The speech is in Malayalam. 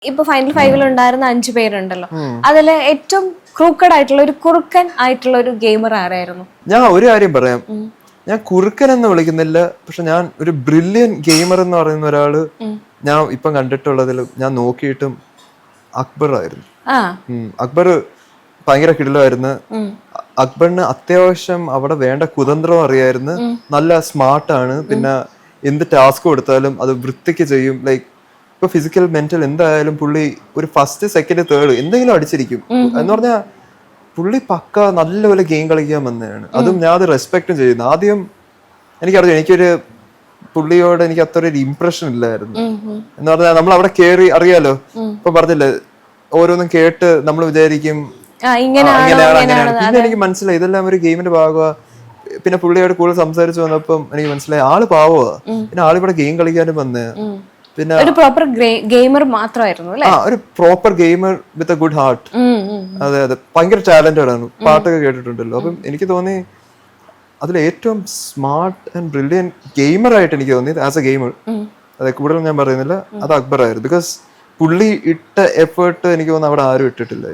ഇപ്പൊ ഫൈനൽ ഫൈവിൽ ഉണ്ടായിരുന്ന 5 പേരുണ്ടല്ലോ, അതില് ഏറ്റവും ക്രൂക്കഡ് ആയിട്ടുള്ള ഒരു കുറുക്കൻ ആയിട്ടുള്ള ഒരു ഗെയിമർ ആരായിരുന്നു? ഞാൻ ഒരു കാര്യം പറയാം, ഞാൻ കുറുക്കൻ എന്ന് വിളിക്കുന്നില്ല, പക്ഷെ ഞാൻ ഒരു ബ്രില്യൻ ഗെയിമർ എന്ന് പറയുന്ന ഒരാള് ഞാൻ ഇപ്പം കണ്ടിട്ടുള്ളതിൽ ഞാൻ നോക്കിയിട്ടും അക്ബർ ആയിരുന്നു. അക്ബർ ഭയങ്കര കിടിലമായിരുന്നു. അക്ബറിന് അത്യാവശ്യം അവിടെ വേണ്ട കുതന്ത്രം അറിയായിരുന്നു. നല്ല സ്മാർട്ടാണ്. പിന്നെ എന്ത് ടാസ്ക് കൊടുത്താലും അത് വൃത്തിക്ക് ചെയ്യും. ലൈക്ക് ഇപ്പൊ ഫിസിക്കൽ മെന്റൽ എന്തായാലും പുള്ളി ഒരു ഫസ്റ്റ് സെക്കൻഡ് തേർഡ് എന്തെങ്കിലും അടിച്ചിരിക്കും. എന്ന് പറഞ്ഞാൽ പുള്ളി പക്ക നല്ലപോലെ ഗെയിം കളിക്കാൻ വന്നതാണ്. അതും ഞാൻ അത് റെസ്പെക്ട് ചെയ്യുന്നു. ആദ്യം എനിക്കറിയാം, എനിക്കൊരു പുള്ളിയോട് എനിക്ക് അത്ര ഒരു ഇംപ്രഷൻ ഇല്ലായിരുന്നു. എന്ന് പറഞ്ഞാൽ നമ്മൾ അവിടെ കേറി അറിയാലോ, ഇപ്പൊ പറഞ്ഞില്ലേ, ഓരോന്നും കേട്ട് നമ്മൾ വിചാരിക്കും ഇങ്ങനെയാണ് അങ്ങനെയാണ്. പിന്നെ എനിക്ക് മനസ്സിലായി ഇതെല്ലാം ഒരു ഗെയിമിന്റെ ഭാഗമാണ്. പിന്നെ പുള്ളിയോട് കൂടുതൽ സംസാരിച്ചു വന്നപ്പം എനിക്ക് മനസ്സിലായി ആള് പാവമാ. പിന്നെ ആളിവിടെ ഗെയിം കളിക്കാനും വന്നേ. പിന്നെ ഒരു പ്രോപ്പർ ഗെയിമർ മാത്രമായിരുന്നു അല്ലേ? ഒരു proper gamer with a good heart. അതെ അതെ, ഭയങ്കര ടാലന്റഡ് ആണ്. പാട്ടൊക്കെ കേട്ടിട്ടുണ്ടല്ലോ. അപ്പം എനിക്ക് തോന്നി അതിൽ ഏറ്റവും സ്മാർട്ട് ആൻഡ് ബ്രില്യൻ ഗെയിമർ ആയിട്ട് എനിക്ക് തോന്നി ആസ് എ ഗെയിമർ, അതെ കൂടുതൽ ഞാൻ പറയുന്നില്ല, അത് അക്ബർ ആയിരുന്നു. ബിക്കോസ് പുള്ളി ഇട്ട എഫേർട്ട് എനിക്ക് തോന്നുന്നു അവിടെ ആരും ഇട്ടിട്ടില്ല.